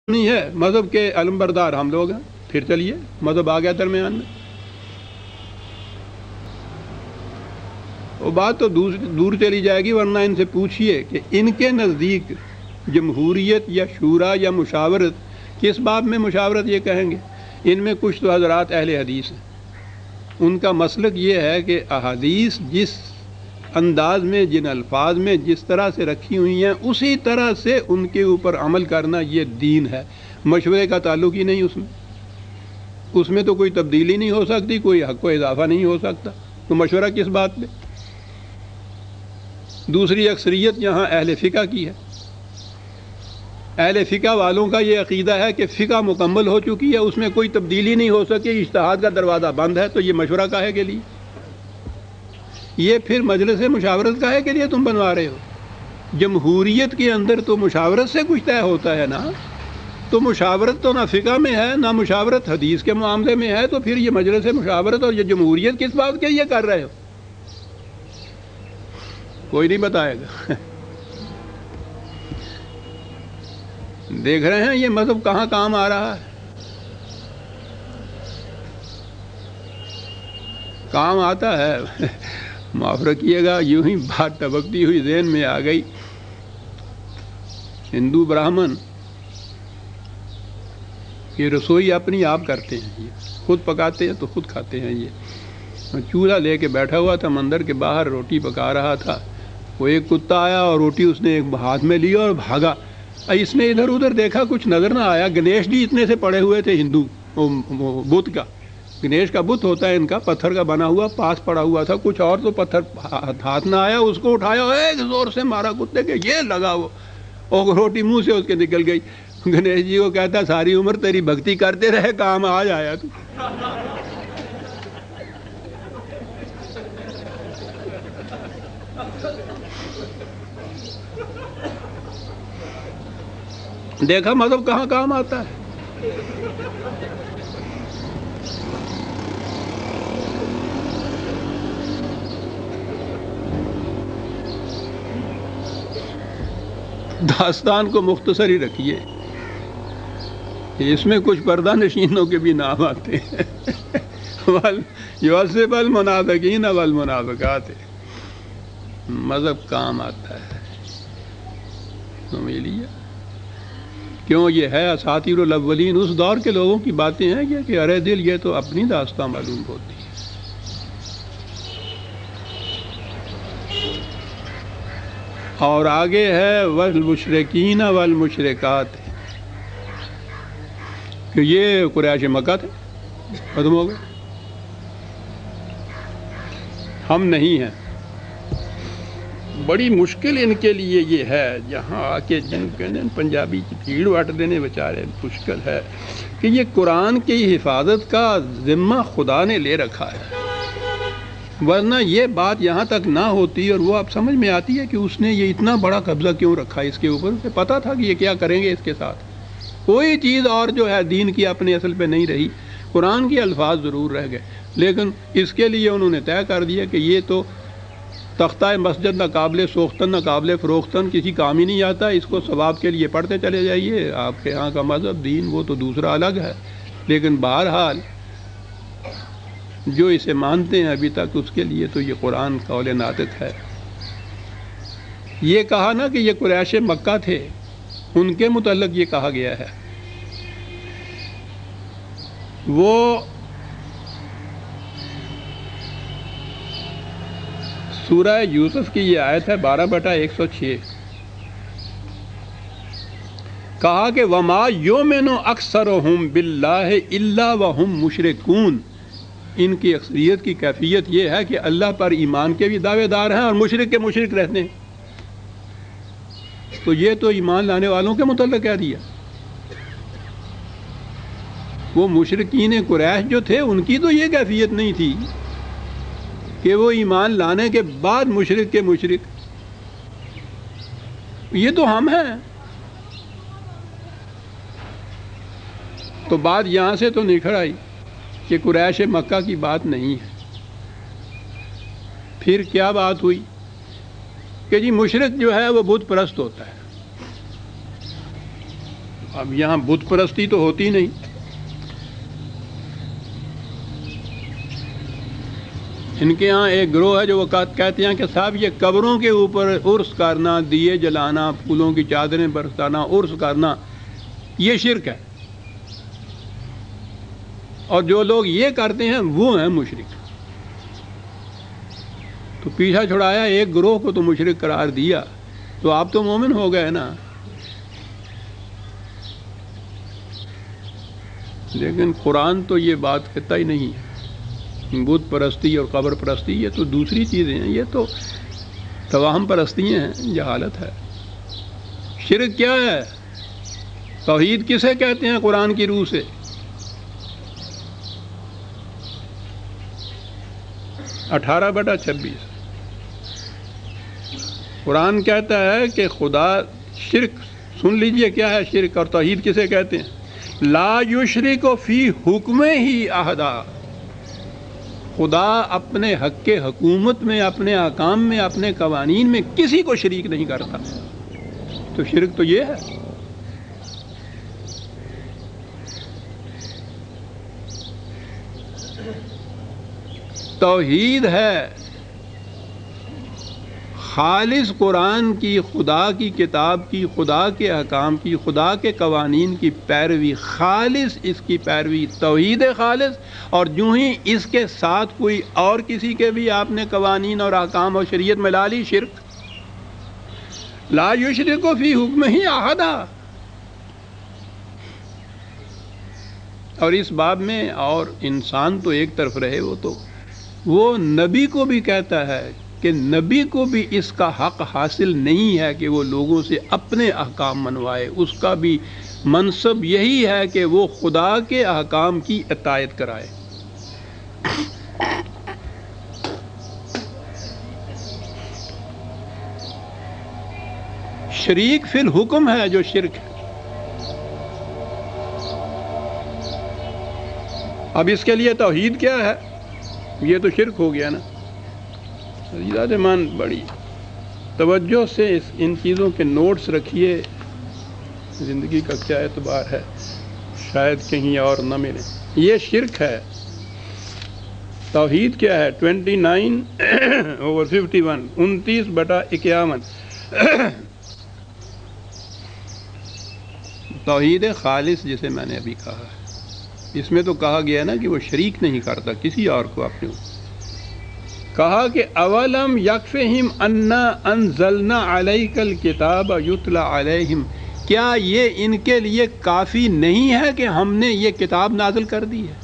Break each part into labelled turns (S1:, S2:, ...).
S1: نہیں ہے، مذہب کے علمبردار ہم لوگ ہیں، پھر چلیے مذہب آ گیا درمیان میں۔ وہ بات تو دور چلی جائے گی، ورنہ ان سے پوچھئے کہ ان کے نزدیک جمہوریت یا شورا یا مشاورت کس باب میں مشاورت یہ کہیں گے؟ ان میں کچھ تو حضرات اہل حدیث ہیں، ان کا مسلک یہ ہے کہ احادیث جس انداز میں، جن الفاظ میں جس طرح سے رکھی ہوئی ہیں اسی طرح سے ان کے اوپر عمل کرنا یہ دین ہے، مشورے کا تعلق ہی نہیں اس میں تو کوئی تبدیلی نہیں ہو سکتی، کوئی حق و اضافہ نہیں ہو سکتا، تو مشورہ کس بات پہ؟ دوسری اکثریت یہاں اہل فقہ کی ہے، اہل فقہ والوں کا یہ عقیدہ ہے کہ فقہ مکمل ہو چکی ہے، اس میں کوئی تبدیلی نہیں ہو سکی، اجتہاد کا دروازہ بند ہے، تو یہ مشورہ کاہے کے لیے؟ یہ پھر مجلس مشاورت کاہے کے لیے تم بنوا رہے ہو؟ جمہوریت کے اندر تو مشاورت سے کچھ طے ہوتا ہے نا، تو مشاورت تو نہ فقہ میں ہے نہ مشاورت حدیث کے معاملے میں ہے، تو پھر یہ مجلس مشاورت اور یہ جمہوریت کس بات کے لیے کر رہے ہو؟ کوئی نہیں بتائے گا۔ دیکھ رہے ہیں یہ مذہب کہاں کام آ رہا ہے، کام آتا ہے۔ معاف رکھیے گا، یوں ہی بات ٹپکتی ہوئی ذہن میں آ گئی، ہندو براہمن یہ رسوئی اپنی آپ کرتے ہیں، یہ خود پکاتے ہیں تو خود کھاتے ہیں۔ یہ چولہا لے کے بیٹھا ہوا تھا مندر کے باہر، روٹی پکا رہا تھا، وہ ایک کتا آیا اور روٹی اس نے ایک ہاتھ میں لی اور بھاگا۔ اس نے ادھر ادھر دیکھا، کچھ نظر نہ آیا، گنیش جی اتنے سے پڑے ہوئے تھے ہندو بت کا، گنیش کا بت ہوتا ہے ان کا، پتھر کا بنا ہوا، پاس پڑا ہوا تھا، کچھ اور تو پتھر ہاتھ نہ آیا، اس کو اٹھایا ایک زور سے مارا کتے کے، یہ لگا وہ، اور روٹی منہ سے اس کے نکل گئی۔ گنیش جی کو کہتا ساری عمر تیری بھکتی کرتے رہے، کام آج آیا تو۔ دیکھا مذہب کہاں کام آتا ہے۔ داستان کو مختصر ہی رکھیے، اس میں کچھ پردہ نشینوں کے بھی نام آتے ہیں، یوسف المنافقین والمنافقات، مذہب کام آتا ہے۔ سمجھ لیے کیوں؟ یہ ہے اساطیر الاولین، اس دور کے لوگوں کی باتیں ہیں یہ کہ ارے دل یہ تو اپنی داستان معلوم ہوتی ہے۔ اور آگے ہے والمشرکین والمشرکات، کہ یہ قریش مکہ تھے، ختم ہو گئے، ہم نہیں ہیں۔ بڑی مشکل ان کے لیے یہ ہے، یہاں آ کے جن پنجابی کی بھیڑ واٹ دینے بیچارے، مشکل ہے کہ یہ قرآن کی حفاظت کا ذمہ خدا نے لے رکھا ہے، ورنہ یہ بات یہاں تک نہ ہوتی اور وہ اب سمجھ میں آتی ہے کہ اس نے یہ اتنا بڑا قبضہ کیوں رکھا اس کے اوپر، اسے پتہ تھا کہ یہ کیا کریں گے اس کے ساتھ، کوئی چیز اور جو ہے دین کی اپنے اصل پہ نہیں رہی، قرآن کے الفاظ ضرور رہ گئے، لیکن اس کے لیے انہوں نے طے کر دیا کہ یہ تو تختہ مسجد نہ قابل سوختن نہ قابل فروختن، کسی کام ہی نہیں آتا، اس کو ثواب کے لیے پڑھتے چلے جائیے، آپ کے ہاں کا مذہب دین وہ تو دوسرا الگ ہے، لیکن بہرحال جو اسے مانتے ہیں ابھی تک اس کے لیے تو یہ قرآن قول ناطق ہے۔ یہ کہا نا کہ یہ قریش مکہ تھے، ان کے متعلق یہ کہا گیا ہے، وہ سورہ یوسف کی یہ آیت ہے 12/106، کہا کہ وَمَا يُؤْمِنُ أَكْثَرُهُمْ بِاللَّهِ إِلَّا وَهُمْ مُشْرِكُونَ، ان کی اکثریت کی کیفیت یہ ہے کہ اللہ پر ایمان کے بھی دعوے دار ہیں اور مشرک کے مشرک رہتے ہیں، تو یہ تو ایمان لانے والوں کے متعلق کہہ دیا۔ وہ مشرکین قریش جو تھے ان کی تو یہ کیفیت نہیں تھی کہ وہ ایمان لانے کے بعد مشرک کے مشرک، یہ تو ہم ہیں۔ تو بات یہاں سے تو نکھر آئی کہ قریش مکہ کی بات نہیں ہے۔ پھر کیا بات ہوئی کہ جی مشرک جو ہے وہ بت پرست ہوتا ہے، اب یہاں بت پرستی تو ہوتی نہیں، ان کے ہاں ایک گروہ ہے جو وہ کہتے ہیں کہ صاحب یہ قبروں کے اوپر عرس کرنا، دیے جلانا، پھولوں کی چادریں برسانا، عرس کرنا، یہ شرک ہے، اور جو لوگ یہ کرتے ہیں وہ ہیں مشرک۔ تو پیچھا چھڑایا ایک گروہ کو تو مشرک قرار دیا، تو آپ تو مومن ہو گئے نا۔ لیکن قرآن تو یہ بات کہتا ہی نہیں ہے۔ بت پرستی اور قبر پرستی یہ تو دوسری چیزیں ہیں، یہ تو توہم پرستیاں ہیں، جہالت ہے۔ شرک کیا ہے؟ توحید کسے کہتے ہیں قرآن کی روح سے؟ 18/26 قرآن کہتا ہے کہ خدا شرک، سن لیجئے کیا ہے شرک، اور توحید کسے کہتے ہیں؟ لا یشرک فی حکمہ ہی احدا، خدا اپنے حق کے حکومت میں، اپنے احکام میں، اپنے قوانین میں کسی کو شریک نہیں کرتا۔ تو شرک تو یہ ہے۔ توحید ہے خالص قرآن کی، خدا کی کتاب کی، خدا کے احکام کی، خدا کے قوانین کی پیروی، خالص اس کی پیروی، توحید خالص۔ اور جو ہی اس کے ساتھ کوئی اور کسی کے بھی آپ نے قوانین اور احکام اور شریعت ملا لی، شرک۔ لا یشرک فی حکمہ احدا۔ اور اس باب میں اور انسان تو ایک طرف رہے، وہ نبی کو بھی کہتا ہے کہ نبی کو بھی اس کا حق حاصل نہیں ہے کہ وہ لوگوں سے اپنے احکام منوائے، اس کا بھی منصب یہی ہے کہ وہ خدا کے احکام کی اطاعت کرائے۔ شریک فی الحکم ہے جو شرک ہے۔ اب اس کے لیے توحید کیا ہے؟ یہ تو شرک ہو گیا نا۔ عزیزان مان بڑی توجہ سے ان چیزوں کے نوٹس رکھیے، زندگی کا کیا اعتبار ہے، شاید کہیں اور نہ ملے۔ یہ شرک ہے۔ توحید کیا ہے؟ 29/51 29/51 توحید خالص جسے میں نے ابھی کہا ہے، اس میں تو کہا گیا نا کہ وہ شریک نہیں کرتا کسی اور کو اپنے۔ کہا کہ اولم یکفہم انا انزلنا علیک الکتاب یتلی علیہم، کیا یہ ان کے لیے کافی نہیں ہے کہ ہم نے یہ کتاب نازل کر دی ہے؟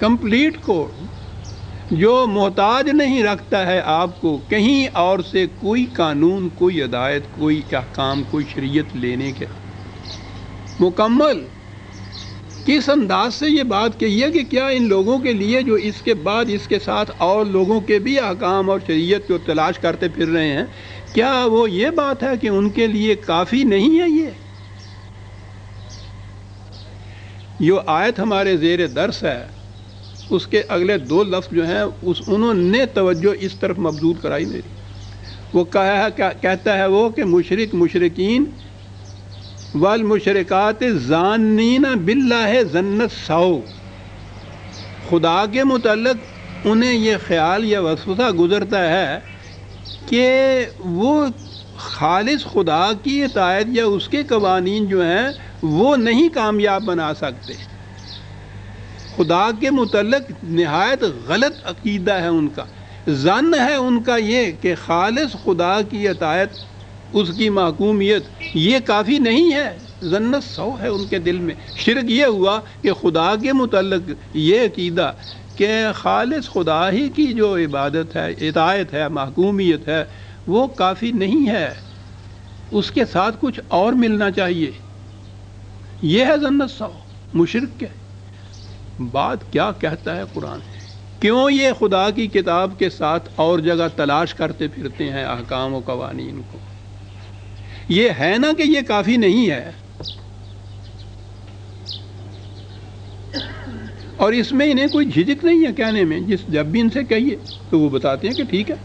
S1: کمپلیٹ کوڈ جو محتاج نہیں رکھتا ہے آپ کو کہیں اور سے کوئی قانون، کوئی ہدایت، کوئی احکام، کوئی شریعت لینے کے، مکمل۔ کس انداز سے یہ بات کہی ہے کہ کیا ان لوگوں کے لیے جو اس کے بعد اس کے ساتھ اور لوگوں کے بھی احکام اور شریعت کو تلاش کرتے پھر رہے ہیں، کیا وہ یہ بات ہے کہ ان کے لیے کافی نہیں ہے؟ یہ آیت ہمارے زیر درس ہے، اس کے اگلے 2 لفظ جو ہیں انہوں نے توجہ اس طرف مبذول کرائی میری۔ وہ کہتا ہے وہ کہ مشرکین والمشرکات ظانین باللہ ظن السوء، خدا کے متعلق انہیں یہ خیال یا وسوسہ گزرتا ہے کہ وہ خالص خدا کی اطاعت یا اس کے قوانین جو ہیں وہ نہیں کامیاب بنا سکتے۔ خدا کے متعلق نہایت غلط عقیدہ ہے ان کا، ظن ہے ان کا یہ کہ خالص خدا کی اطاعت، اس کی محکومیت یہ کافی نہیں ہے، ظن السوء ہے ان کے دل میں۔ شرک یہ ہوا کہ خدا کے متعلق یہ عقیدہ کہ خالص خدا ہی کی جو عبادت ہے، اطاعت ہے، محکومیت ہے، وہ کافی نہیں ہے، اس کے ساتھ کچھ اور ملنا چاہیے۔ یہ ہے ظن السوء، مشرک کے۔ بات کیا کہتا ہے قرآن؟ کیوں یہ خدا کی کتاب کے ساتھ اور جگہ تلاش کرتے پھرتے ہیں احکام و قوانین کو؟ یہ ہے نا کہ یہ کافی نہیں ہے، اور اس میں انہیں کوئی جھجک نہیں ہے کہنے میں، جب بھی ان سے کہیے تو وہ بتاتے ہیں کہ ٹھیک ہے۔